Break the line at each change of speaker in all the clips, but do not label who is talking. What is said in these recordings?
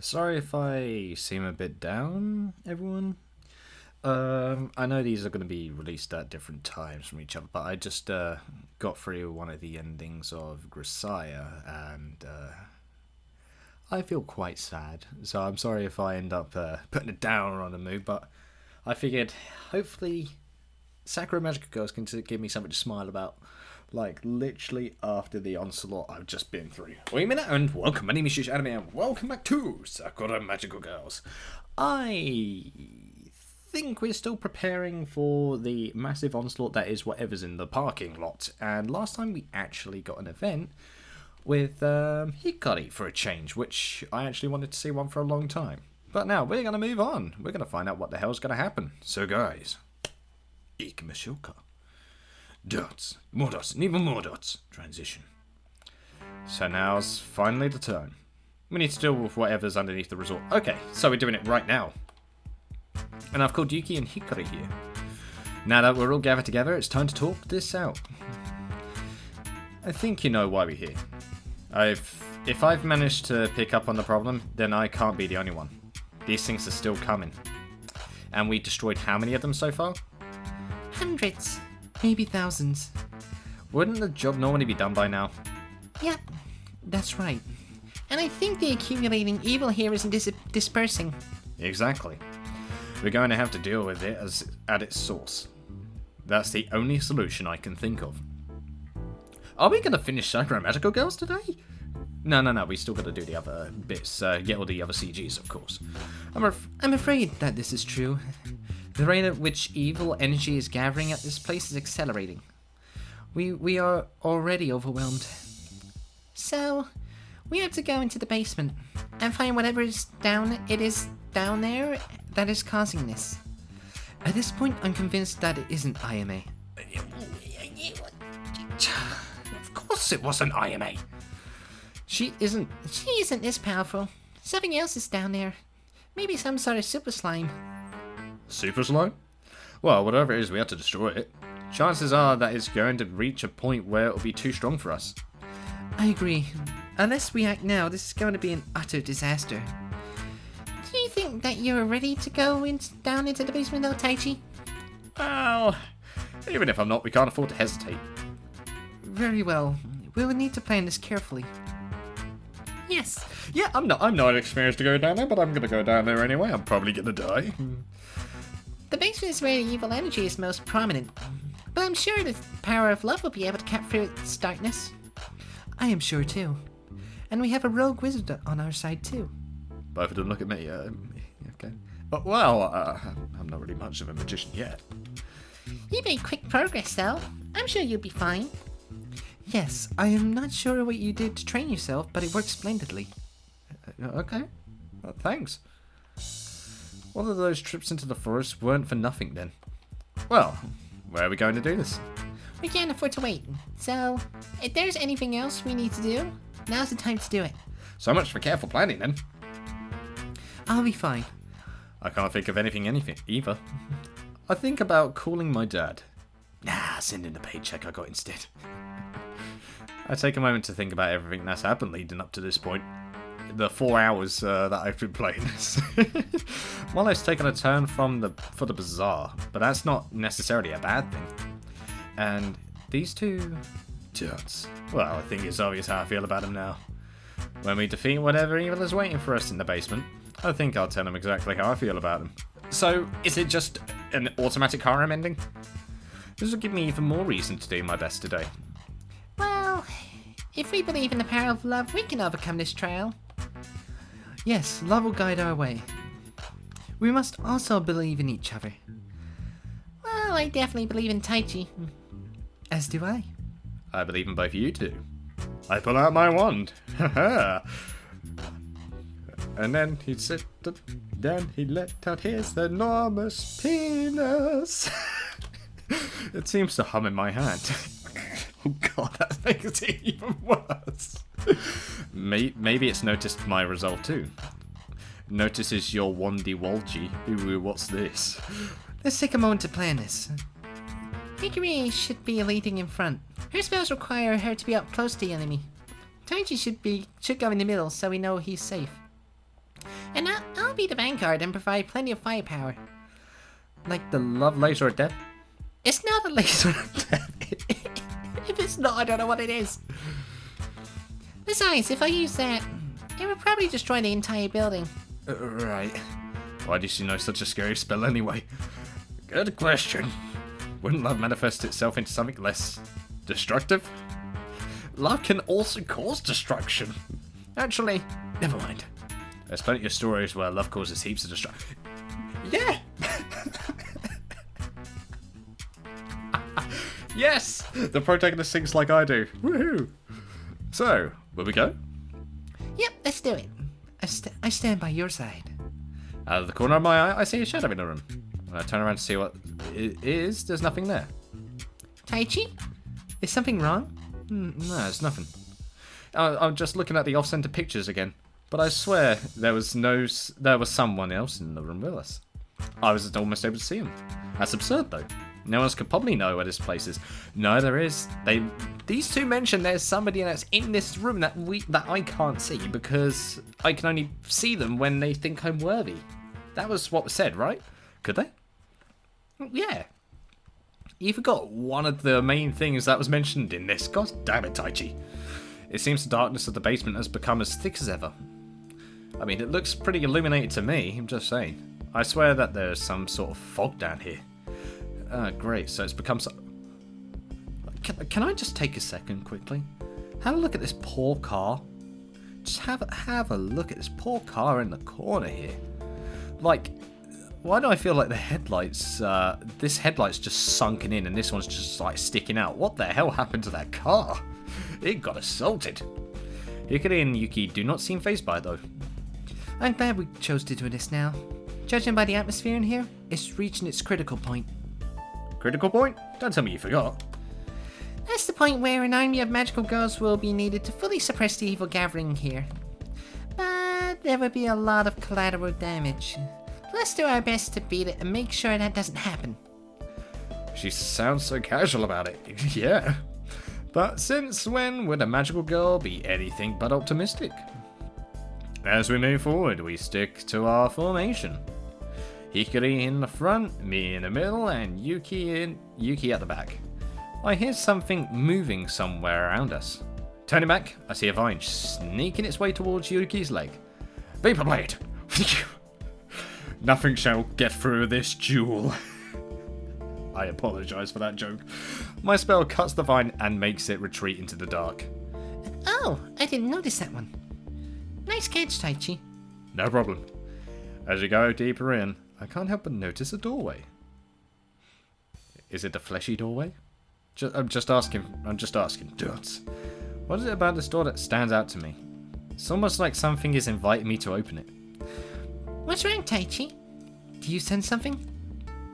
Sorry if I seem a bit down, everyone. I know these are going to be released at different times from each other, but I just got through one of the endings of Grisaya, and I feel quite sad. So I'm sorry if I end up putting it down on the mood, but I figured hopefully Sakura Magical Girls can give me something to smile about. Like, literally after the onslaught I've just been through. Wait a minute, and welcome, my name is Yuusha Anime, and welcome back to Sakura Magical Girls. I think we're still preparing for the massive onslaught that is whatever's in the parking lot. And last time we actually got an event with Heikky for a change, which I actually wanted to see one for a long time. But now, we're going to move on. We're going to find out what the hell's going to happen. So guys, Ikimashouka. Dots, more dots, and even more dots. Transition. So now's finally the turn. We need to deal with whatever's underneath the resort. Okay, so we're doing it right now. And I've called Yuki and Hikari here. Now that we're all gathered together, it's time to talk this out. I think you know why we're here. If I've managed to pick up on the problem, then I can't be the only one. These things are still coming. And we destroyed how many of them so far?
Hundreds. Maybe thousands.
Wouldn't the job normally be done by now?
Yep, that's right. And I think the accumulating evil here isn't dispersing.
Exactly. We're going to have to deal with it at its source. That's the only solution I can think of. Are we going to finish Sakura Magical Girls today? No, we still got to do the other bits, get all the other CGs, of course.
I'm afraid that this is true. The rate at which evil energy is gathering at this place is accelerating. We are already overwhelmed. So, we have to go into the basement and find whatever is down there that is causing this. At this point, I'm convinced that it isn't IMA.
Of course it wasn't IMA.
She isn't this powerful. Something else is down there. Maybe some sort of super slime.
Super slime? Well, whatever it is, we have to destroy it. Chances are that it's going to reach a point where it'll be too strong for us.
I agree. Unless we act now, this is going to be an utter disaster. Do you think that you're ready to go down into the basement though, Taichi?
Well, even if I'm not, we can't afford to hesitate.
Very well. We will need to plan this carefully. Yes.
Yeah, I'm not experienced to go down there, but I'm gonna go down there anyway. I'm probably gonna die.
The basement is where evil energy is most prominent, but I'm sure the power of love will be able to cut through its darkness. I am sure too. And we have a rogue wizard on our side too.
Both of them look at me, okay. Well, I'm not really much of a magician yet.
You made quick progress though. I'm sure you'll be fine. Yes, I am not sure what you did to train yourself, but it worked splendidly.
Okay, thanks. One of those trips into the forest weren't for nothing then. Well, where are we going to do this?
We can't afford to wait, so if there's anything else we need to do, now's the time to do it.
So much for careful planning then.
I'll be fine.
I can't think of anything either. I think about calling my dad. Nah, send in the paycheck I got instead. I take a moment to think about everything that's happened leading up to this point. The 4 hours that I've been playing this. Well, it's taken a turn for the bizarre, but that's not necessarily a bad thing. And these two turns. Well, I think it's obvious how I feel about them now. When we defeat whatever evil is waiting for us in the basement, I think I'll tell them exactly how I feel about them. So, is it just an automatic harem ending? This will give me even more reason to do my best today.
Well, if we believe in the power of love, we can overcome this trial.
Yes, love will guide our way. We must also believe in each other.
Well, I definitely believe in Taichi.
As do I.
I believe in both of you two. I pull out my wand. And then he'd sit, then he let out his enormous penis. It seems to hum in my hand. Oh god, that makes it even worse. Maybe it's noticed my resolve too. Notices your wandy walgy. Ooh, what's this?
Let's take a moment to plan this.
Hikari should be leading in front. Her spells require her to be up close to the enemy. Taichi should go in the middle so we know he's safe.
I'll be the vanguard and provide plenty of firepower.
Like the love laser of death?
It's not a laser of death. If it's not, I don't know what it is. Besides, if I use that, it would probably destroy the entire building.
Right. Why does she know such a scary spell anyway? Good question. Wouldn't love manifest itself into something less destructive? Love can also cause destruction. Actually, never mind. There's plenty of stories where love causes heaps of destruction. Yeah! Yes! The protagonist sings like I do. Woohoo! So, will we go?
Yep, let's do it.
I stand by your side.
Out of the corner of my eye, I see a shadow in the room. When I turn around to see what it is, there's nothing there.
Taichi?
Is something wrong?
No, it's nothing. I'm just looking at the off-center pictures again. But I swear there was someone else in the room with us. I was almost able to see him. That's absurd, though. No one else could probably know where this place is. No, there is. These two mention there's somebody that's in this room that I can't see because I can only see them when they think I'm worthy. That was what was said, right? Could they? Yeah. You forgot one of the main things that was mentioned in this. God damn it, Taichi. It seems the darkness of the basement has become as thick as ever. I mean, it looks pretty illuminated to me, I'm just saying. I swear that there's some sort of fog down here. Great, so it's become so... Can I just take a second quickly? Have a look at this poor car. Just have a look at this poor car in the corner here. Like, why do I feel like the headlights, this headlight's just sunken in and this one's just like sticking out? What the hell happened to that car? It got assaulted. Hikky and Yuki do not seem fazed by it though.
I'm glad we chose to do this now. Judging by the atmosphere in here, it's reaching its critical point.
Critical point? Don't tell me you forgot.
That's the point where an army of magical girls will be needed to fully suppress the evil gathering here. But there will be a lot of collateral damage. Let's do our best to beat it and make sure that doesn't happen.
She sounds so casual about it. Yeah. But since when would a magical girl be anything but optimistic? As we move forward, we stick to our formation. Hikky in the front, me in the middle, and Yuki at the back. I hear something moving somewhere around us. Turning back, I see a vine sneaking its way towards Yuki's leg. Vapor Blade! Nothing shall get through this jewel. I apologise for that joke. My spell cuts the vine and makes it retreat into the dark.
Oh, I didn't notice that one. Nice catch, Taichi.
No problem. As you go deeper in, I can't help but notice a doorway. Is it a fleshy doorway? I'm just asking. Dudes. What is it about this door that stands out to me? It's almost like something is inviting me to open it.
What's wrong, Taichi?
Do you sense something?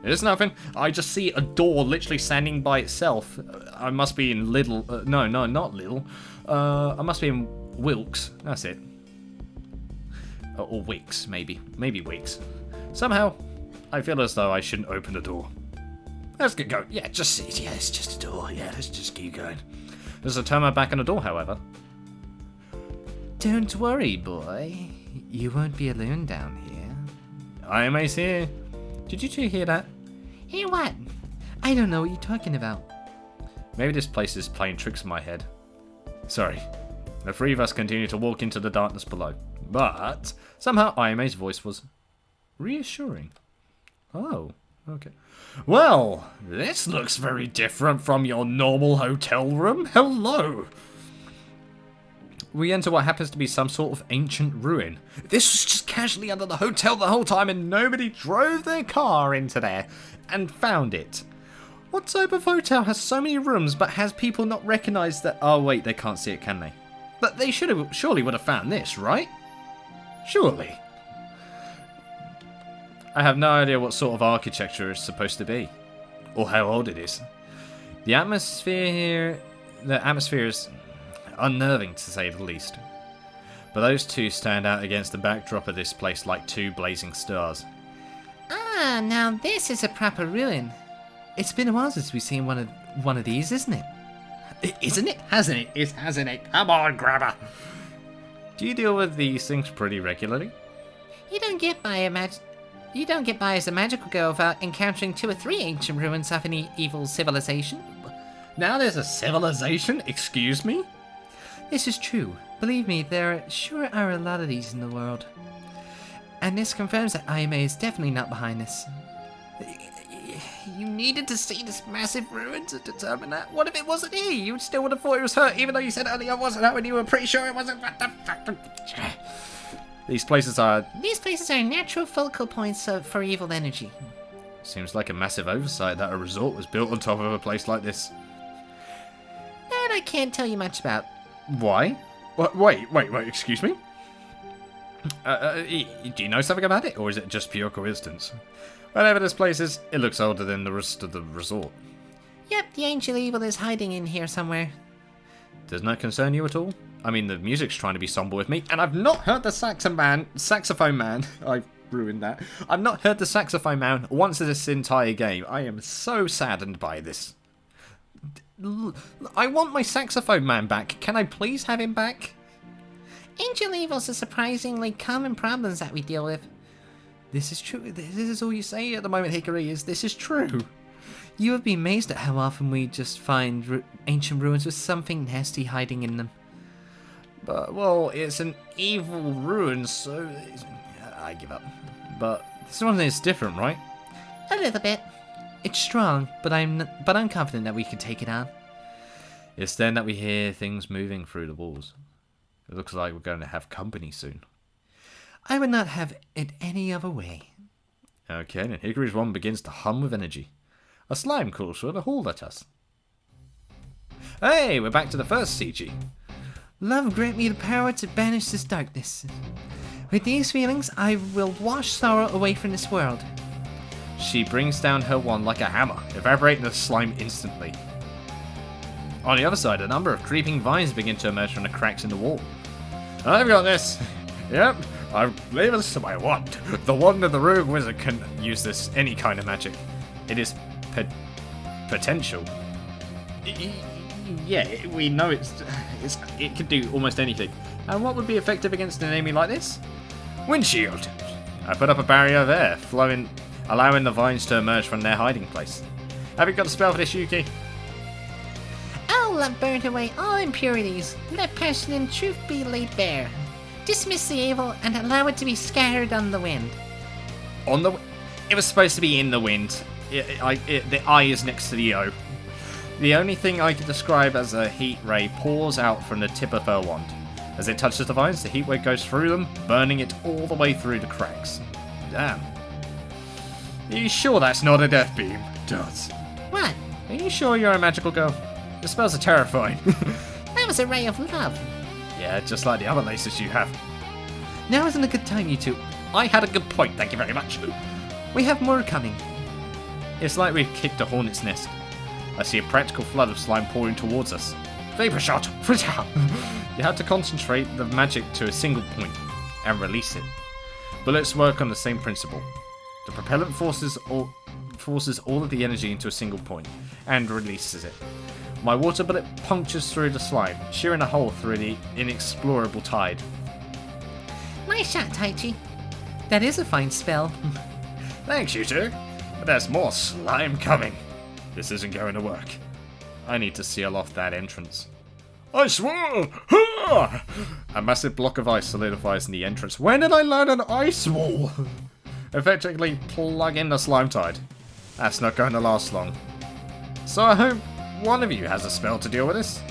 It's nothing. I just see a door literally standing by itself. I must be in Lidl. No, not Lidl. I must be in Wilkes. That's it. Or Wicks, maybe. Maybe Wicks. Somehow, I feel as though I shouldn't open the door. Let's get going. Yeah, just see. Yeah, it's just a door. Yeah, let's just keep going. As I turn my back on the door, however.
Don't worry, boy. You won't be alone down here.
I am Ace here. Did you two hear that?
Hear what?
I don't know what you're talking about.
Maybe this place is playing tricks in my head. Sorry. The three of us continue to walk into the darkness below. But somehow Ayame's voice was reassuring. Oh, okay. Well, this looks very different from your normal hotel room. Hello. We enter what happens to be some sort of ancient ruin. This was just casually under the hotel the whole time and nobody drove their car into there and found it. What type of hotel has so many rooms but has people not recognized that... Oh wait, they can't see it, can they? But they surely would have found this, right? Surely. I have no idea what sort of architecture it's supposed to be. Or how old it is. The atmosphere is unnerving, to say the least. But those two stand out against the backdrop of this place like two blazing stars.
Ah, now this is a proper ruin.
It's been a while since we've seen one of these, isn't it?
Isn't it? Hasn't it? It hasn't it? Come on, grabber. Do you deal with these things pretty regularly?
You don't get by as a magical girl without encountering 2 or 3 ancient ruins of an evil civilization.
Now there's a civilization? Excuse me?
This is true. Believe me, there sure are a lot of these in the world. And this confirms that IMA is definitely not behind this.
You needed to see this massive ruin to determine that. What if it wasn't here? You still would have thought it was her, even though you said earlier it wasn't her and you were pretty sure it wasn't. What the fuck?
These places are...
These places are natural focal points for evil energy.
Seems like a massive oversight that a resort was built on top of a place like this.
That I can't tell you much about.
Why? Wait, excuse me? Do you know something about it, or is it just pure coincidence? Whatever this place is, it looks older than the rest of the resort.
Yep, the ancient evil is hiding in here somewhere.
Doesn't that concern you at all? I mean, the music's trying to be somber with me, and I've not heard the saxophone man. I've ruined that. I've not heard the saxophone man once in this entire game. I am so saddened by this. I want my saxophone man back. Can I please have him back?
Ancient evils are surprisingly common problems that we deal with.
This is true. This is all you say at the moment, Heikky, is this is true. You would be amazed at how often we just find ancient ruins with something nasty hiding in them.
But, well, it's an evil ruin, so I give up. But this one is different, right?
A little bit.
It's strong, but I'm confident that we can take it on.
It's then that we hear things moving through the walls. It looks like we're going to have company soon.
I would not have it any other way.
Okay, and Hickory's one begins to hum with energy. A slime calls for to haul at us. Hey, we're back to the first CG.
Love grant me the power to banish this darkness. With these feelings, I will wash sorrow away from this world.
She brings down her wand like a hammer, evaporating the slime instantly. On the other side, a number of creeping vines begin to emerge from the cracks in the wall. I've got this. Yep, I leave this to my wand. The wand of the rogue wizard can use this any kind of magic. It is potential. Yeah, we know it can do almost anything. And what would be effective against an enemy like this? Windshield. I put up a barrier there, allowing the vines to emerge from their hiding place. Have you got a spell for this, Yuki?
I'll burn away all impurities. Let passion and truth be laid bare. Dismiss the evil and allow it to be scattered on the wind.
It was supposed to be in the wind. The I is next to the O. The only thing I can describe as a heat ray pours out from the tip of her wand. As it touches the vines, the heat wave goes through them, burning it all the way through the cracks. Damn. Are you sure that's not a death beam? It does.
What?
Are you sure you're a magical girl? The spells are terrifying.
That was a ray of love.
Yeah, just like the other laces you have.
Now isn't a good time, you two.
I had a good point, thank you very much.
We have more coming.
It's like we've kicked a hornet's nest. I see a practical flood of slime pouring towards us. Vapor shot! You have to concentrate the magic to a single point and release it. Bullets work on the same principle. The propellant forces all of the energy into a single point and releases it. My water bullet punctures through the slime, shearing a hole through the inexplorable tide.
Nice shot, Taichi.
That is a fine spell.
Thanks, you two. But there's more slime coming. This isn't going to work. I need to seal off that entrance. Ice wall! Ha! A massive block of ice solidifies in the entrance. When did I learn an ice wall? Effectively plug in the slime tide. That's not going to last long. So I hope one of you has a spell to deal with this.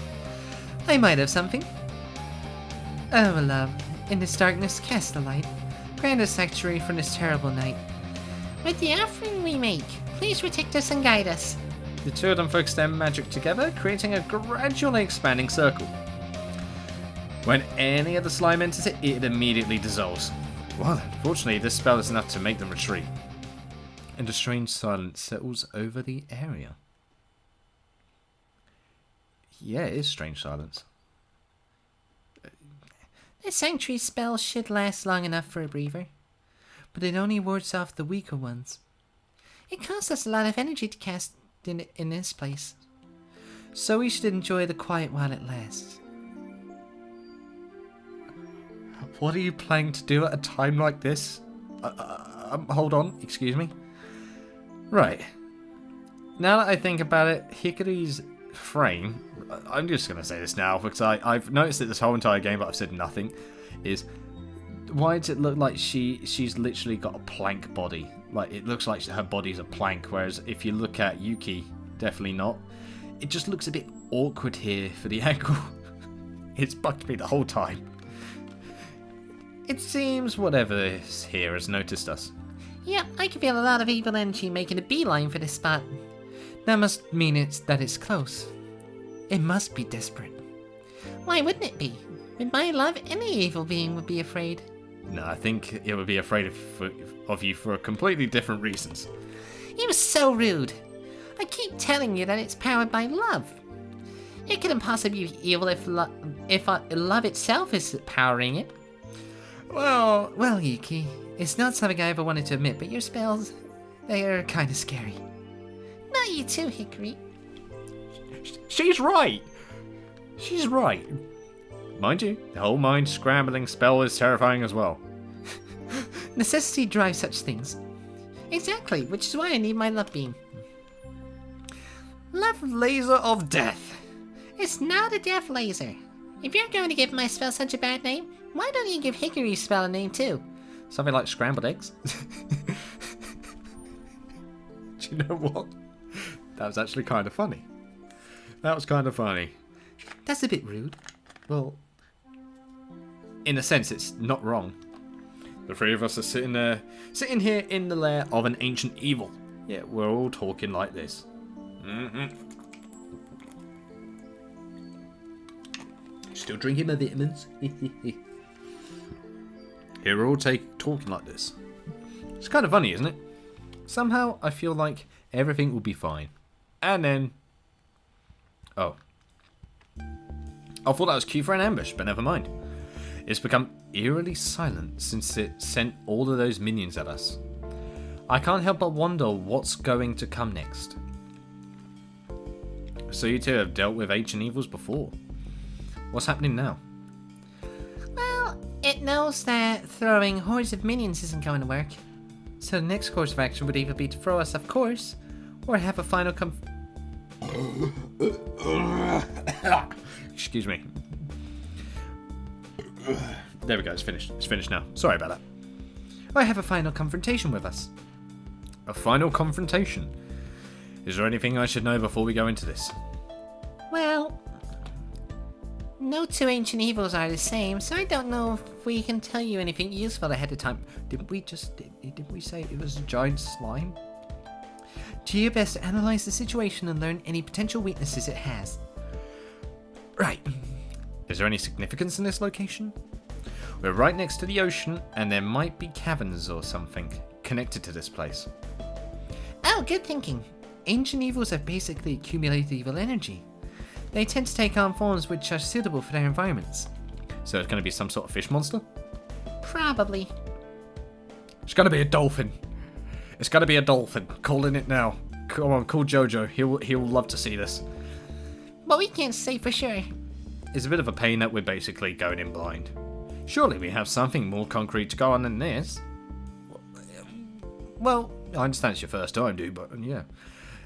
I might have something. Oh, love, in this darkness cast a light. Grant us sanctuary from this terrible night.
With the offering we make, please protect us and guide us.
The two of them focus their magic together, creating a gradually expanding circle. When any of the slime enters it, it immediately dissolves. Well, unfortunately, this spell is enough to make them retreat. And a strange silence settles over the area. Yeah, it is strange silence.
The sanctuary spell should last long enough for a breather.
But it only wards off the weaker ones.
It costs us a lot of energy to cast in this place.
So we should enjoy the quiet while it lasts.
What are you planning to do at a time like this? Hold on, excuse me. Right. Now that I think about it, Hickory's frame, I'm just going to say this now because I've noticed it this whole entire game, but I've said nothing, is why does it look like she's literally got a plank body? Like, it looks like her body's a plank, whereas if you look at Yuki, definitely not. It just looks a bit awkward here for the angle. It's bugged me the whole time. It seems whatever is here has noticed us.
Yep, I can feel a lot of evil energy making a beeline for this spot.
That must mean it's close. It must be desperate.
Why wouldn't it be? With my love, any evil being would be afraid.
No, I think it would be afraid of you for completely different reasons.
You were so rude. I keep telling you that it's powered by love. It couldn't possibly be evil if love itself is powering it.
Well, Yuki, it's not something I ever wanted to admit, but your spells, they are kind of scary.
Not you too, Hickory.
She's right. She's right. Mind you, the whole mind scrambling spell is terrifying as well.
Necessity drives such things.
Exactly, which is why I need my love beam.
Love laser of death.
It's not a death laser. If you're going to give my spell such a bad name, why don't you give Hickory's spell a name too?
Something like scrambled eggs. Do you know what? That was actually kind of funny. That was kind of funny.
That's a bit rude.
Well, in a sense, it's not wrong. The three of us are sitting here in the lair of an ancient evil. Yeah, we're all talking like this. Still drinking my vitamins. Here we're all talking like this. It's kind of funny, isn't it? Somehow I feel like everything will be fine. And then... Oh. I thought that was cue for an ambush, but never mind. It's become eerily silent since it sent all of those minions at us. I can't help but wonder what's going to come next. So you two have dealt with ancient evils before. What's happening now?
Well, it knows that throwing hordes of minions isn't going to work.
So the next course of action would either be to throw us off course, or have a final
Excuse me. There we go, it's finished. It's finished now. Sorry about that.
or have a final confrontation with us.
A final confrontation? Is there anything I should know before we go into this?
Well, no two ancient evils are the same, so I don't know if we can tell you anything useful ahead of time.
Didn't we say it was a giant slime? Do your best to analyze the situation and learn any potential weaknesses it has. Right.
Is there any significance in this location? We're right next to the ocean, and there might be caverns or something connected to this place.
Oh, good thinking.
Ancient evils have basically accumulated evil energy. They tend to take on forms which are suitable for their environments.
So it's going to be some sort of fish monster?
Probably.
It's going to be a dolphin. It's going to be a dolphin. Calling it now. Come on, call Jojo. He'll love to see this.
But we can't say for sure.
It's a bit of a pain that we're basically going in blind. Surely we have something more concrete to go on than this. Well, I understand it's your first time, dude, but yeah.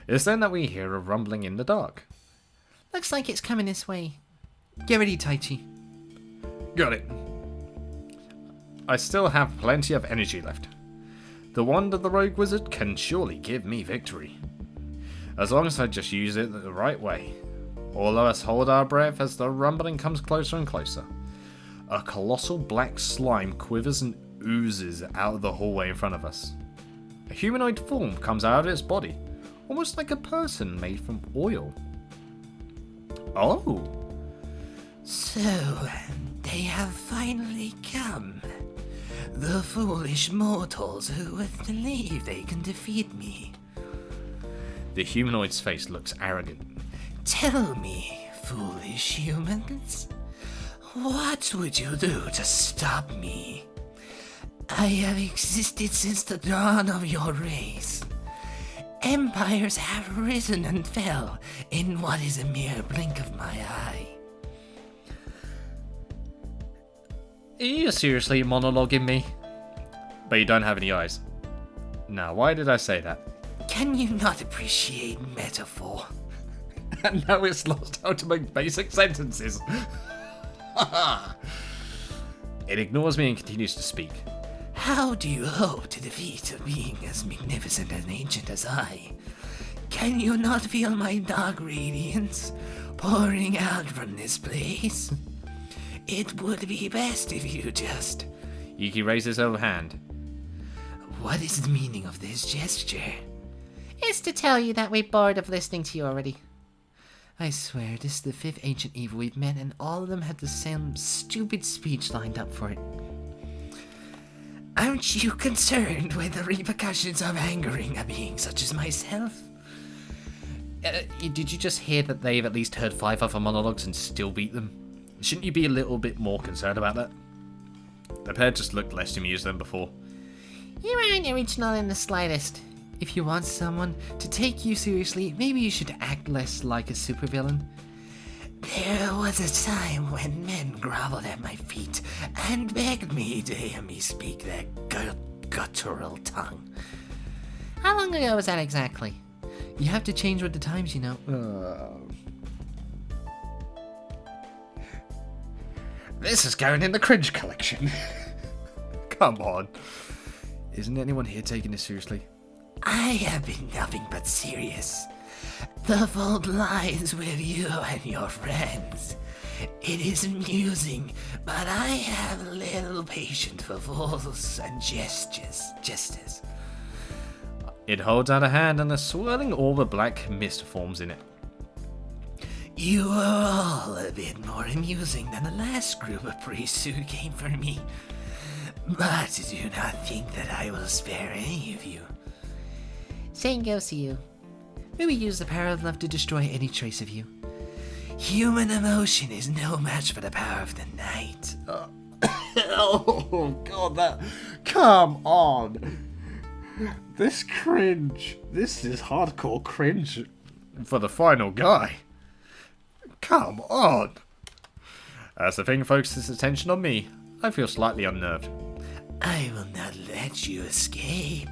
It's then that we hear a rumbling in the dark.
Looks like it's coming this way.
Get ready, Taichi.
Got it. I still have plenty of energy left. The wand of the rogue wizard can surely give me victory. As long as I just use it the right way. All of us hold our breath as the rumbling comes closer and closer. A colossal black slime quivers and oozes out of the hallway in front of us. A humanoid form comes out of its body, almost like a person made from oil. Oh!
So, they have finally come. The foolish mortals who would believe they can defeat me.
The humanoid's face looks arrogant.
Tell me, foolish humans, what would you do to stop me? I have existed since the dawn of your race. Empires have risen and fell in what is a mere blink of my eye.
Are you seriously monologuing me? but you don't have any eyes. Now, why did I say that?
Can you not appreciate metaphor?
And now it's lost how to make basic sentences. It ignores me and continues to speak.
How do you hope to defeat a being as magnificent and ancient as I? Can you not feel my dark radiance pouring out from this place? It would be best if you just...
Yuki raises her hand.
What is the meaning of this gesture?
It's to tell you that we're bored of listening to you already.
I swear, this is the 5th ancient evil we've met, and all of them had the same stupid speech lined up for it. Aren't you concerned with the repercussions of angering a being such as myself?
Did you just hear that they've at least heard 5 other monologues and still beat them? Shouldn't you be a little bit more concerned about that? The pair just looked less amused than before.
You aren't original in the slightest.
If you want someone to take you seriously, maybe you should act less like a supervillain. There was a time when men groveled at my feet and begged me to hear me speak their guttural tongue.
How long ago was that exactly?
You have to change with the times, you know.
This is going in the cringe collection. Come on. Isn't anyone here taking this seriously?
I have been nothing but serious. The fault lies with you and your friends. It is amusing, but I have little patience for fools and jesters.
It holds out a hand and a swirling orb of black mist forms in it.
You are all a bit more amusing than the last group of priests who came for me. But do not think that I will spare any of you.
Same goes to you.
May we use the power of love to destroy any trace of you? Human emotion is no match for the power of the night.
Oh, God, that... Come on. This cringe. This is hardcore cringe for the final guy. Come on. As the thing focuses attention on me, I feel slightly unnerved.
I will not let you escape.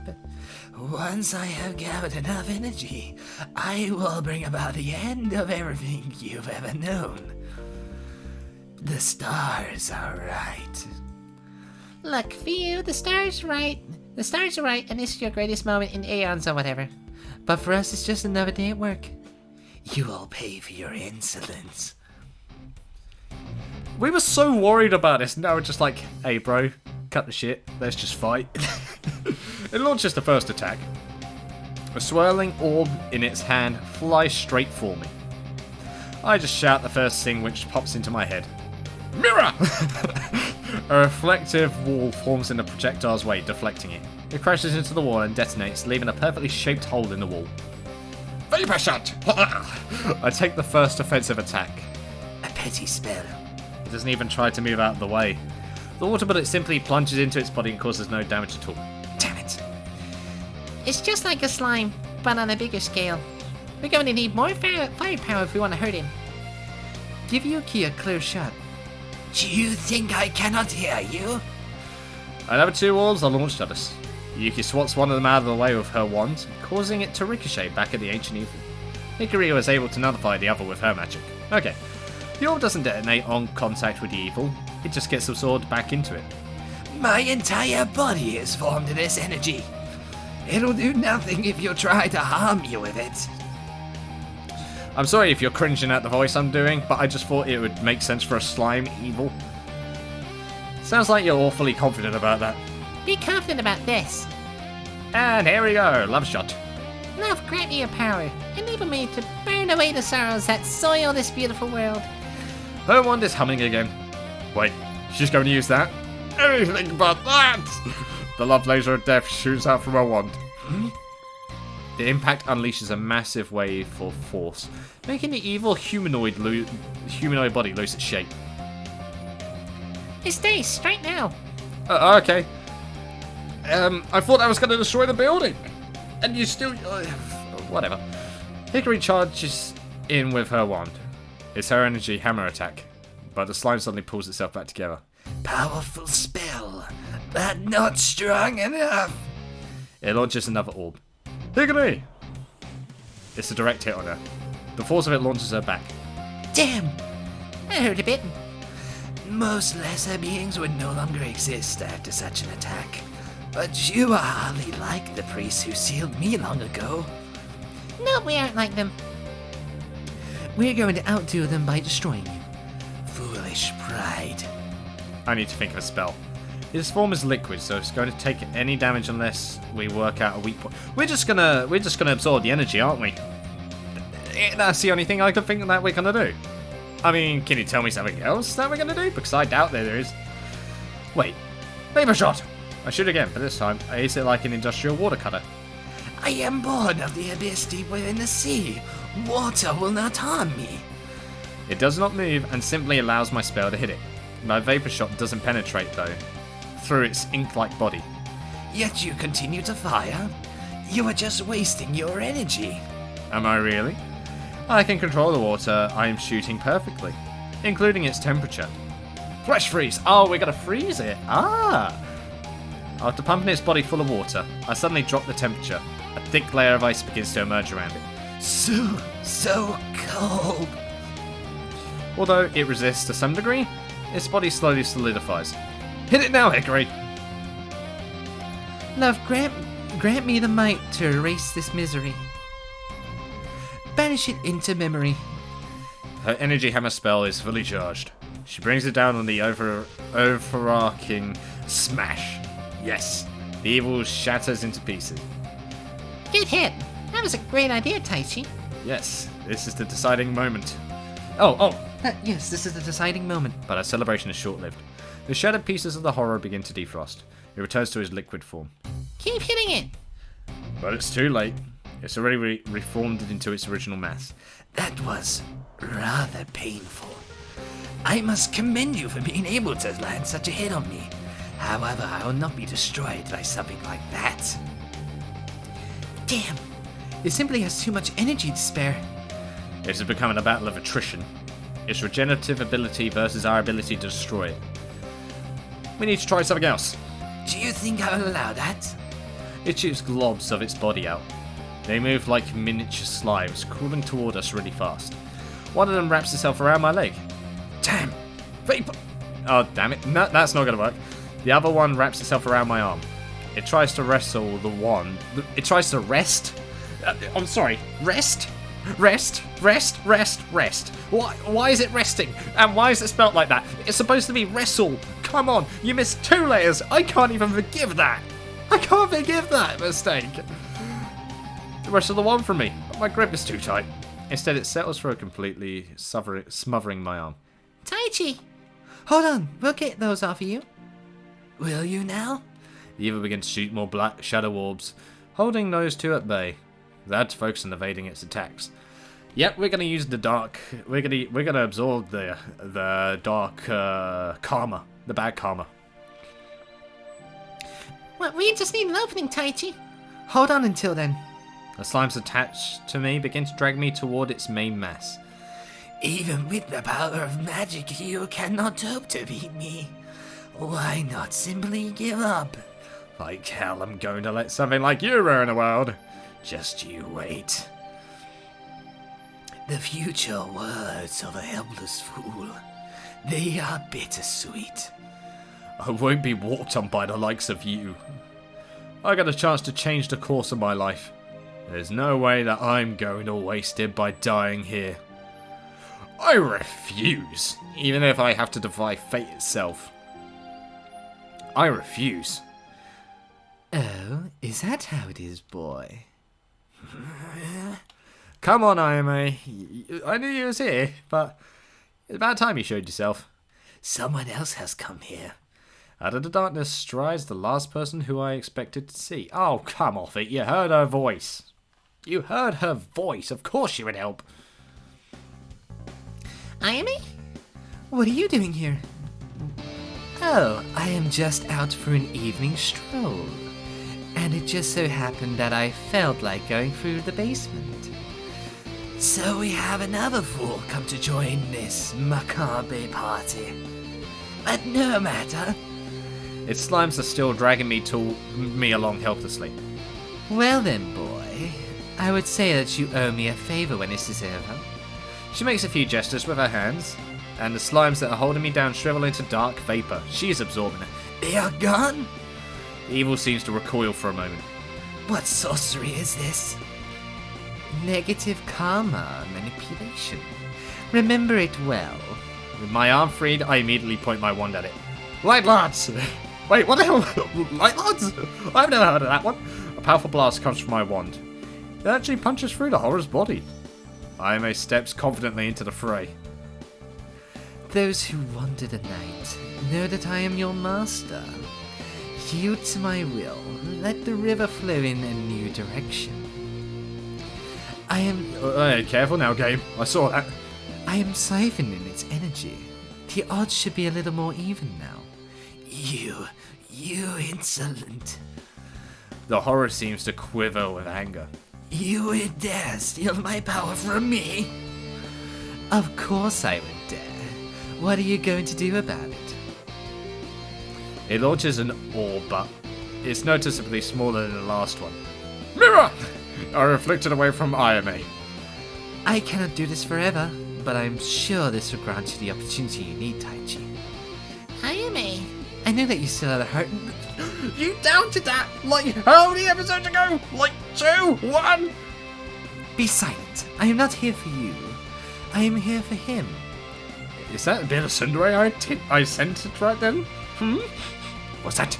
Once I have gathered enough energy, I will bring about the end of everything you've ever known. The stars are right.
Look, for you, the stars are right. The stars are right, and this is your greatest moment in aeons or whatever.
But for us, it's just another day at work. You will pay for your insolence.
We were so worried about this, now we're just like, hey bro, cut the shit, let's just fight. It launches the first attack. A swirling orb in its hand flies straight for me. I just shout the first thing which pops into my head. Mirror! A reflective wall forms in the projectile's way, deflecting it. It crashes into the wall and detonates, leaving a perfectly shaped hole in the wall. Vapor shot! I take the first offensive attack.
A petty spell.
It doesn't even try to move out of the way. The water bullet simply plunges into its body and causes no damage at all.
Damn it.
It's just like a slime, but on a bigger scale. We're going to need more firepower if we want to hurt him.
Give Yuki a clear shot. Do you think I cannot hear you?
Another 2 orbs are launched at us. Yuki swats one of them out of the way with her wand, causing it to ricochet back at the ancient evil. Hikari was able to nullify the other with her magic. Okay, the orb doesn't detonate on contact with the evil, it just gets absorbed back into it.
My entire body is formed of this energy. It'll do nothing if you try to harm me with it.
I'm sorry if you're cringing at the voice I'm doing, but I just thought it would make sense for a slime evil. Sounds like you're awfully confident about that.
Be confident about this.
And here we go, love shot.
Love, grant me your power. Enable me to burn away the sorrows that soil this beautiful world.
Her wand is humming again. Wait, she's going to use that? Anything but that! The love laser of death shoots out from her wand. The impact unleashes a massive wave of force, making the evil humanoid body lose its shape.
It's day, straight now.
Okay. I thought I was going to destroy the building. And you still... whatever. Hikari charges in with her wand. It's her energy hammer attack. But the slime suddenly pulls itself back together.
powerful spell, but not strong enough.
It launches another orb. Higgity! It's a direct hit on her. The force of it launches her back.
Damn! I hurt a bit.
Most lesser beings would no longer exist after such an attack. But you are hardly like the priests who sealed me long ago.
No, we aren't like them.
We're going to outdo them by destroying you.
Foolish pride.
I need to think of a spell. His form is liquid, so it's going to take any damage unless we work out a weak point. We're just gonna absorb the energy, aren't we? That's the only thing I could think that we're gonna do. I mean, can you tell me something else that we're gonna do? Because I doubt there is. Wait, Vapor Shot! I shoot again, but this time I ace it like an industrial water cutter.
I am born of the abyss deep within the sea. Water will not harm me.
It does not move and simply allows my spell to hit it. My Vapor Shot doesn't penetrate though, through its ink-like body.
Yet you continue to fire. You are just wasting your energy.
Am I really? I can control the water I am shooting perfectly, including its temperature. Flash freeze! Oh, we're gonna freeze it! Ah! After pumping its body full of water, I suddenly drop the temperature. A thick layer of ice begins to emerge around it.
So cold.
Although it resists to some degree, its body slowly solidifies. Hit it now, Heikky!
Love, grant me the might to erase this misery. Banish it into memory.
Her energy hammer spell is fully charged. She brings it down on the overarching smash. Yes, the evil shatters into pieces.
Good hit. That was a great idea, Taichi.
Yes, this is the deciding moment.
Yes, this is the deciding moment.
But our celebration is short-lived. The shattered pieces of the horror begin to defrost. It returns to its liquid form.
Keep hitting it.
But it's too late. It's already reformed into its original mass.
That was rather painful. I must commend you for being able to land such a hit on me. However, I will not be destroyed by something like that.
Damn! It simply has too much energy to spare.
It is becoming a battle of attrition. Its regenerative ability versus our ability to destroy it. We need to try something else.
Do you think I will allow that?
It shoots globs of its body out. They move like miniature slimes, crawling toward us really fast. One of them wraps itself around my leg. Damn! Vapor! Oh, damn it. No, that's not going to work. The other one wraps itself around my arm. It tries to wrestle the one. It tries to rest? I'm sorry. Rest? Rest? Rest? Rest? Rest? Why is it resting? And why is it spelt like that? It's supposed to be wrestle. Come on, you missed 2 letters. I can't even forgive that. I can't forgive that mistake. Wrestle the one from me. My grip is too tight. Instead, it settles for a completely smothering my arm.
Taichi.
Hold on, we'll get those off of you.
Will you now?
The evil begins to shoot more black shadow orbs, holding those two at bay. That's focused on evading its attacks. Yep, we're gonna use the dark. We're gonna absorb the dark karma, the bad karma.
Well, we just need an opening, Taichi.
Hold on until then.
The slimes attached to me begin to drag me toward its main mass.
Even with the power of magic, you cannot hope to beat me. Why not simply give up?
Like hell, I'm going to let something like you ruin the world. Just you wait.
The future words of a helpless fool. They are bittersweet.
I won't be walked on by the likes of you. I got a chance to change the course of my life. There's no way that I'm going to waste it by dying here. I refuse, even if I have to defy fate itself. I refuse.
Oh, is that how it is, boy?
Come on, Ayame. I knew you was here, but it's about time you showed yourself.
Someone else has come here.
Out of the darkness strides the last person who I expected to see. Oh, come off it. You heard her voice. You heard her voice. Of course she would help.
Ayame?
What are you doing here? Oh, I am just out for an evening stroll. And it just so happened that I felt like going through the basement.
So we have another fool come to join this macabre party. But no matter.
Its slimes are still dragging me along helplessly.
Well then, boy. I would say that you owe me a favor when this is over.
She makes a few gestures with her hands, and the slimes that are holding me down shrivel into dark vapor. She is absorbing it.
They are gone?
The evil seems to recoil for a moment.
What sorcery is this?
Negative karma manipulation. Remember it well.
With my arm freed, I immediately point my wand at it. Light Lance! Wait, what the hell? Light Lance? I've never heard of that one. A powerful blast comes from my wand. It actually punches through the horror's body. Ayame steps confidently into the fray.
Those who wander the night know that I am your master. Yield to my will. Let the river flow in a new direction. I am...
Hey, careful now, game. I saw that.
I am siphoning its energy. The odds should be a little more even now.
You insolent.
The horror seems to quiver with anger.
You would dare steal my power from me?
Of course I would dare. What are you going to do about it?
It launches an orb, but it's noticeably smaller than the last one. Mirror! I reflected away from Ayame.
I cannot do this forever, but I'm sure this will grant you the opportunity you need, Taichi.
Ayame.
I know that you still had a heart.
You doubted that! Like how many episodes ago? Like 2? 1?
Be silent. I am not here for you. I am here for him.
Is that a bit of tsundere I sent it right then? What's that?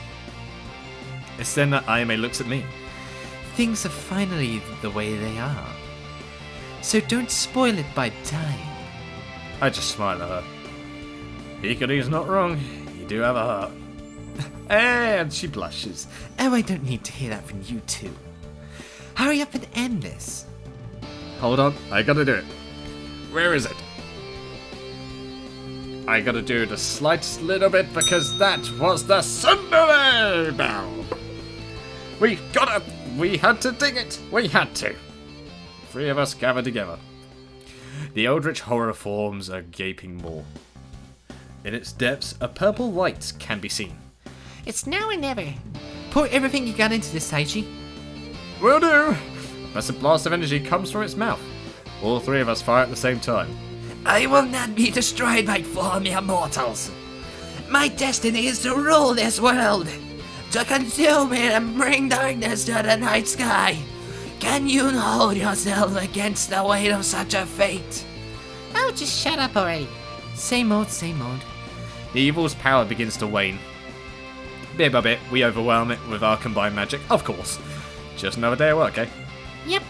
It's then that Ayame looks at me.
Things are finally the way they are. So don't spoil it by dying.
I just smile at her. Hikari's not wrong. You do have a heart. And she blushes.
Oh, I don't need to hear that from you two. Hurry up and end this.
Hold on, I gotta do it. Where is it? I gotta do it a slight little bit because that was the tsundere bell. We had to dig it. We had to. 3 of us gathered together. The eldritch horror forms a gaping maw. In its depths, a purple light can be seen.
It's now or never.
Pour everything you got into this, Taichi.
Will do! A massive blast of energy comes from its mouth. All 3 of us fire at the same time.
I will not be destroyed by 4 mere mortals. My destiny is to rule this world, to consume it and bring darkness to the night sky. Can you hold yourself against the weight of such a fate?
Oh, just shut up already.
Same old, same old.
The evil's power begins to wane. Bit by bit, we overwhelm it with our combined magic, of course. Just another day at work, eh?
Yep.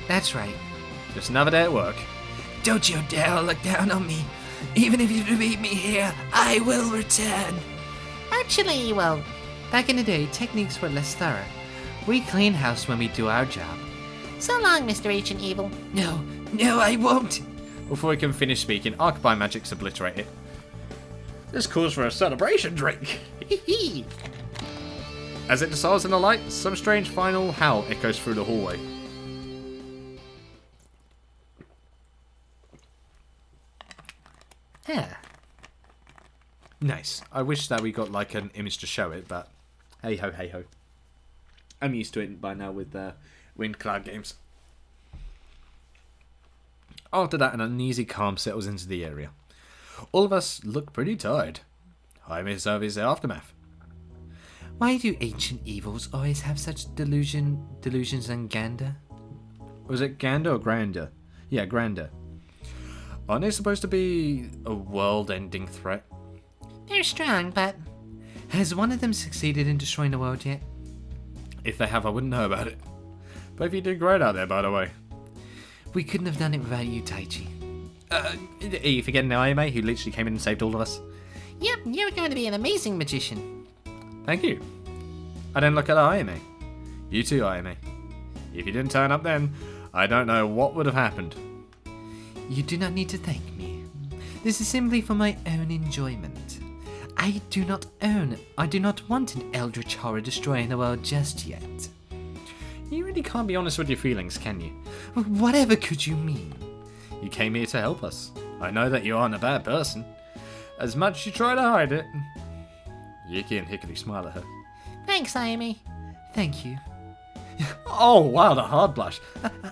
That's right.
Just another day at work.
Don't you dare look down on me. Even if you defeat me here, I will return.
Actually, well,
Back in the day, techniques were less thorough. We clean house when we do our job.
so long, Mr. Ancient Evil.
No, I won't.
Before we can finish speaking, Archby Magic's obliterate it. This calls for a celebration drink.
Hee.
As it dissolves in the light, some strange final howl echoes through the hallway.
Yeah.
Nice. I wish that we got like an image to show it, but hey ho, hey ho. I'm used to it by now with Wind Cloud games. After that, an uneasy calm settles into the area. All of us look pretty tired. Jaime observes the aftermath.
Why do ancient evils always have such delusions and gander?
Was it Gander or Grander? Yeah, Grander. Aren't they supposed to be a world-ending threat?
They're strong, but
Has one of them succeeded in destroying the world yet?
If they have, I wouldn't know about it. But if you did great out there, by the way.
We couldn't have done it without you, Taichi.
Are you forgetting the Ayame, who literally came in and saved all of us?
yep, you're going to be an amazing magician.
Thank you. I didn't look at Ayame. You too, Ayame. If you didn't turn up then, I don't know what would have happened.
You do not need to thank me. This is simply for my own enjoyment. I do not want an eldritch horror destroying the world just yet.
You really can't be honest with your feelings, can you?
Whatever could you mean?
You came here to help us. I know that you aren't a bad person. as much as you try to hide it. Yuki and Heikky smile at her.
Thanks, Ayumi.
Thank you.
Oh, wow, the hard blush.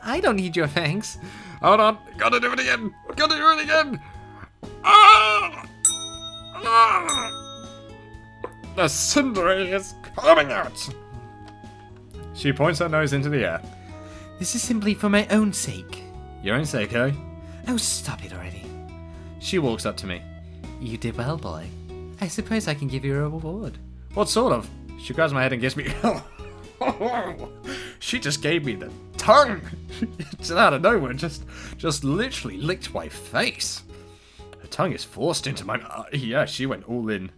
I don't need your thanks.
Hold on, gotta do it again. Gotta do it again. Ah! Ah! The cindering is coming out. She points her nose into the air.
This is simply for my own sake.
Your own sake, eh?
Oh, stop it already.
She walks up to me.
You did well, boy. I suppose I can give you a reward.
What sort of? She grabs my head and gives me... She just gave me the tongue. It's out of nowhere, just literally licked my face. Her tongue is forced into my... yeah, she went all in.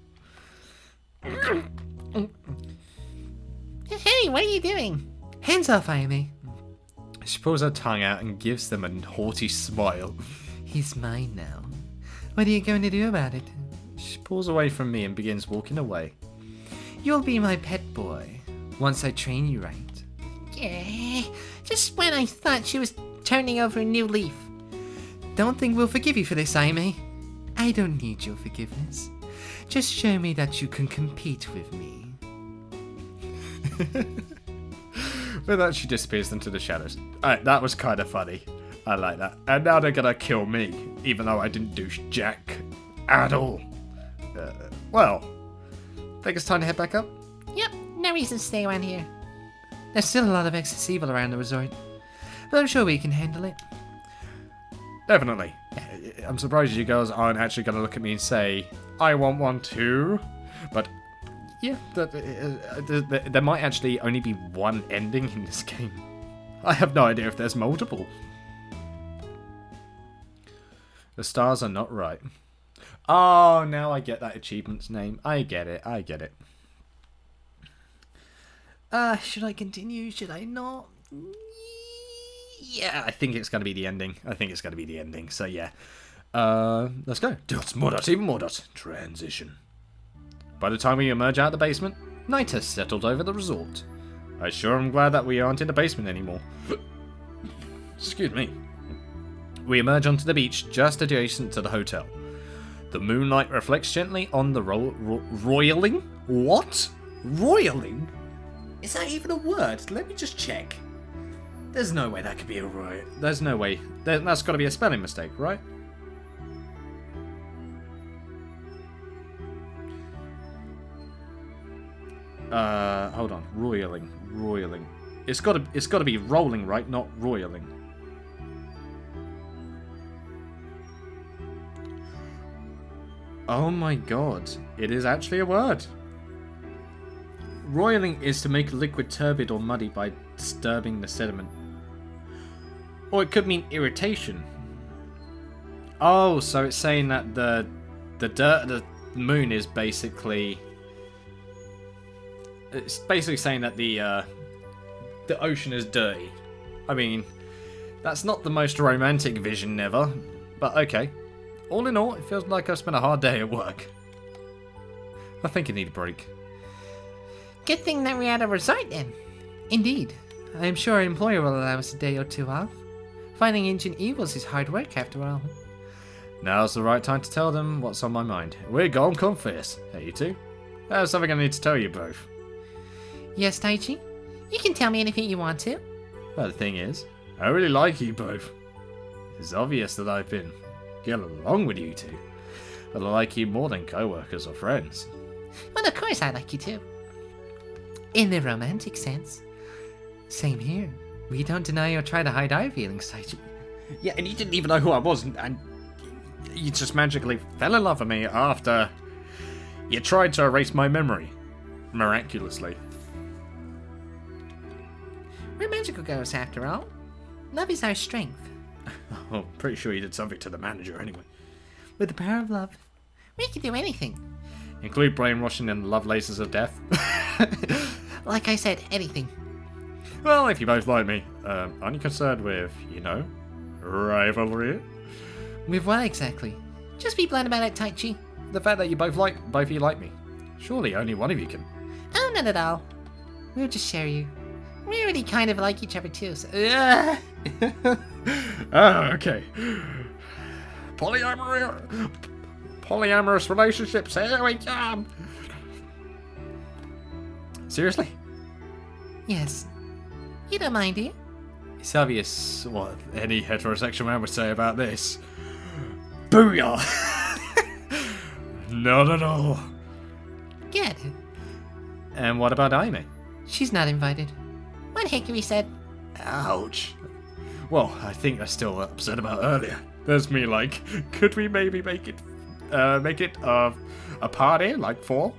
Hey, what are you doing?
Hands off, Ayumi.
She pulls her tongue out and gives them a haughty smile.
He's mine now. What are you going to do about it?
She pulls away from me and begins walking away.
You'll be my pet boy, once I train you right.
Yeah, just when I thought she was turning over a new leaf.
Don't think we'll forgive you for this, Ayumi. I don't need your forgiveness. Just show me that you can compete with me.
With that, she disappears into the shadows. Alright, that was kind of funny. I like that. And now they're gonna kill me, even though I didn't do jack at all. Well, think it's time to head back up?
Yep, no reason to stay around here.
There's still a lot of excess evil around the resort, but I'm sure we can handle it.
Definitely. I'm surprised you girls aren't actually gonna look at me and say, I want one too. But yeah, there might actually only be one ending in this game. I have no idea if there's multiple. The stars are not right. Oh, now I get that achievement's name. I get it.
Should I continue? Should I not?
Yeah, I think it's going to be the ending. So yeah. Let's go. Even more. Transition. By the time we emerge out of the basement, night has settled over the resort. I sure am glad that we aren't in the basement anymore. Excuse me. We emerge onto the beach just adjacent to the hotel. The moonlight reflects gently on the roiling? What? Roiling? Is that even a word? Let me just check. There's no way that could be a royal. There's no way. That's got to be a spelling mistake, right? Hold on. Roiling. It's got to be rolling, right? Not roiling. Oh my god. It is actually a word. Roiling is to make a liquid turbid or muddy by disturbing the sediment. Or it could mean irritation. Oh, so it's saying that the moon is basically... It's basically saying that the ocean is dirty. I mean, that's not the most romantic vision ever, but okay. All in all, it feels like I've spent a hard day at work. I think I need a break.
Good thing that we're at a resort then.
Indeed. I am sure our employer will allow us a day or two off. Fighting ancient evils is hard work after all.
Now's the right time to tell them what's on my mind. We're gonna confess. Hey, you two. I have something I need to tell you both.
Yes, Taichi? You can tell me anything you want to.
Well, the thing is, I really like you both. It's obvious that I've been getting along with you two. But I like you more than co-workers or friends.
Well, of course I like you too.
In the romantic sense. Same here. We don't deny or try to hide our feelings, Taichi.
Yeah, and you didn't even know who I was, and you just magically fell in love with me after you tried to erase my memory. Miraculously.
We're magical girls after all. Love is our strength.
Oh, pretty sure you did something to the manager anyway.
With the power of love.
We can do anything.
Include brainwashing and love lasers of death.
Like I said, anything.
Well, if you both like me, aren't you concerned with, rivalry?
With what exactly?
Just be blunt about it, Taichi.
The fact that you both of you like me. Surely only one of you can.
Oh, not at all.
We'll just share you.
We already kind of like each other too, so...
Oh, okay. Polyamory Polyamorous relationships, here we come! Seriously?
Yes. You don't mind, do you?
It's obvious what any heterosexual man would say about this. Booyah! Not at all.
Good.
And what about Amy?
She's not invited. What Hickory said.
Ouch. Well, I think they're still upset about earlier. There's me like, could we maybe make it a party, like 4?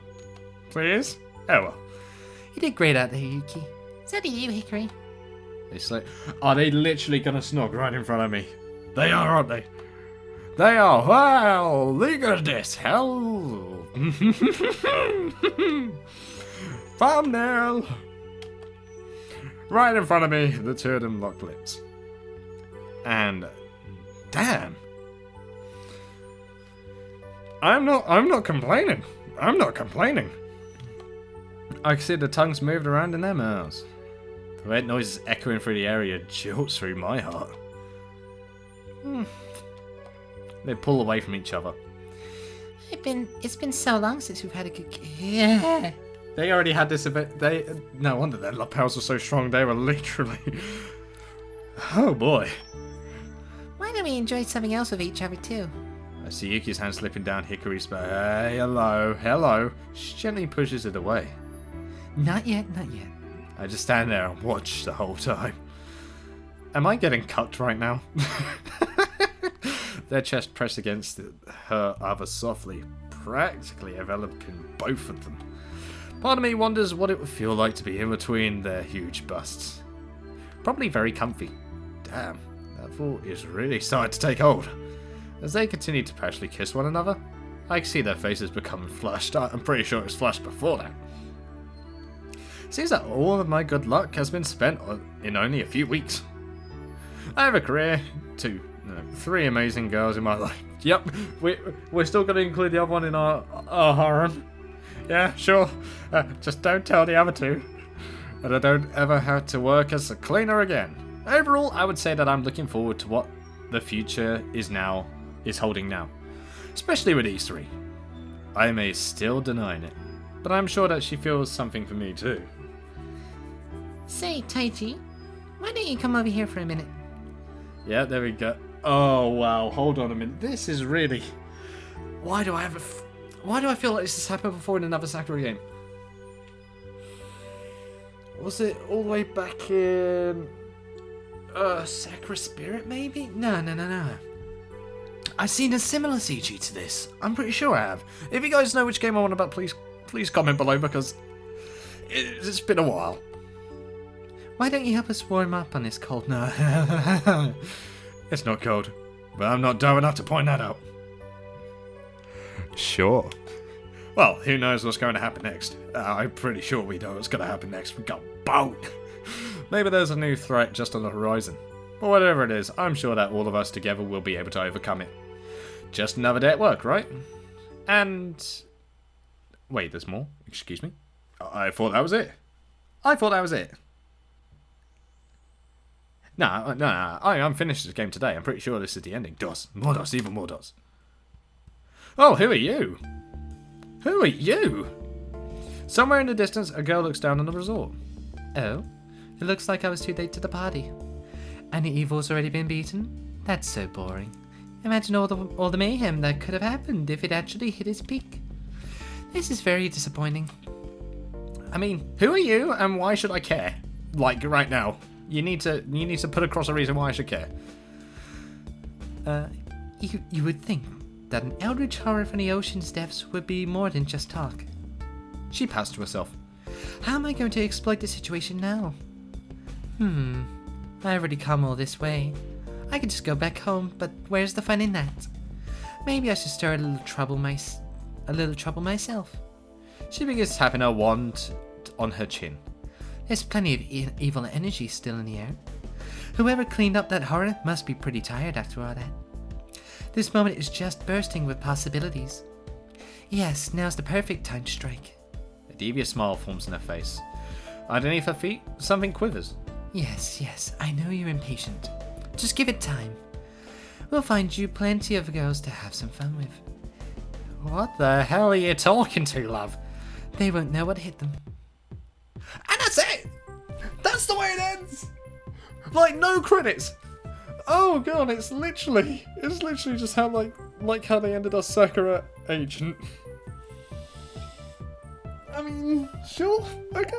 Please? Oh well.
You did great out there, Yuki.
So do you, Hickory.
It's like, are they literally gonna snog right in front of me? They are, aren't they? They are. Wow, look at this. Hell. Thumbnail. Right in front of me, the two of them lock lips. And damn. I'm not complaining. I'm not complaining. I can see the tongues moved around in their mouths. The red noises echoing through the area jolts through my heart. They pull away from each other.
It's been so long since we've had a good yeah.
They already had this event. No wonder their lapels were so strong. They were literally. Oh boy.
Why don't we enjoy something else with each other too?
I see Yuki's hand slipping down Hickory's back. Hey, hello. She gently pushes it away.
Not yet, not yet.
I just stand there and watch the whole time. Am I getting cucked right now? Their chest pressed against her other softly, practically enveloping both of them. Part of me wonders what it would feel like to be in between their huge busts. Probably very comfy. Damn, that thought is really starting to take hold. As they continue to passionately kiss one another, I can see their faces becoming flushed. I'm pretty sure it was flushed before that. Seems that all of my good luck has been spent in only a few weeks. I have a career, 3 amazing girls in my life. Yep, we're still going to include the other one in our harem. Yeah, sure. Just don't tell the other 2. And I don't ever have to work as a cleaner again. Overall, I would say that I'm looking forward to what the future is holding now. Especially with these 3. I may still deny it, but I'm sure that she feels something for me too.
Say, Taichi, why don't you come over here for a minute?
Yeah, there we go. Oh wow, hold on a minute. This is really. Why do I feel like this has happened before in another Sakura game? Was it all the way back in Sakura Spirit maybe? No. I've seen a similar CG to this. I'm pretty sure I have. If you guys know which game I'm on about, please comment below because it's been a while.
Why don't you help us warm up on this cold night?
No. It's not cold, but I'm not dumb enough to point that out. Sure. Well, who knows what's going to happen next? I'm pretty sure we know what's going to happen next. We got boat. Maybe there's a new threat just on the horizon. But whatever it is, I'm sure that all of us together will be able to overcome it. Just another day at work, right? And... Wait, there's more? Excuse me? I thought that was it. No, I'm finished this game today. I'm pretty sure this is the ending. More DOS, even more DOS. Oh, who are you? Somewhere in the distance, a girl looks down on the resort.
Oh, it looks like I was too late to the party. And the evil's already been beaten? That's so boring. Imagine all the mayhem that could have happened if it actually hit its peak. This is very disappointing.
I mean, who are you and why should I care? Like, right now. You need to put across a reason why I should care.
You would think that an eldritch horror from the ocean's depths would be more than just talk.
She passed to herself.
How am I going to exploit the situation now? I already come all this way. I could just go back home, but where's the fun in that? Maybe I should stir a little trouble myself.
She begins tapping her wand on her chin.
There's plenty of evil energy still in the air. Whoever cleaned up that horror must be pretty tired after all that. This moment is just bursting with possibilities. Yes, now's the perfect time to strike.
A devious smile forms in her face. Underneath her feet, something quivers.
Yes, I know you're impatient. Just give it time. We'll find you plenty of girls to have some fun with.
What the hell are you talking to, love?
They won't know what hit them.
And that's it! That's the way it ends! Like, no credits! Oh god, it's literally just how, like how they ended our Sakura agent. I mean, sure, okay.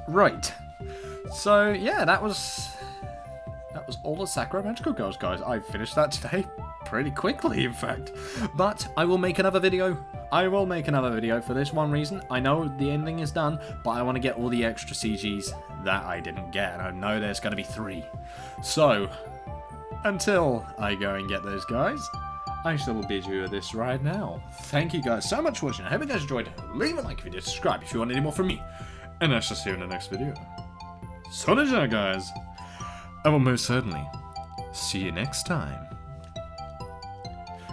Right. So, yeah, that was all the Sakura Magical Girls, guys. I finished that today pretty quickly, in fact. But I will make another video. I will make another video for this one reason. I know the ending is done, but I want to get all the extra CGs that I didn't get. And I know there's going to be 3. So, until I go and get those guys, I shall bid you this right now. Thank you guys so much for watching. I hope you guys enjoyed. Leave a like if you did. Subscribe if you want any more from me. And I shall see you in the next video. So deja, guys. I will most certainly see you next time.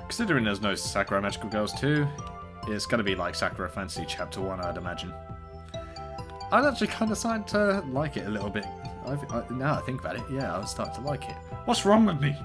Considering there's no Sakura Magical Girls 2, it's going to be like Sakura Fantasy Chapter 1, I'd imagine. I'd actually kind of started to like it a little bit. Now I think about it, yeah, I was starting to like it. What's wrong with me?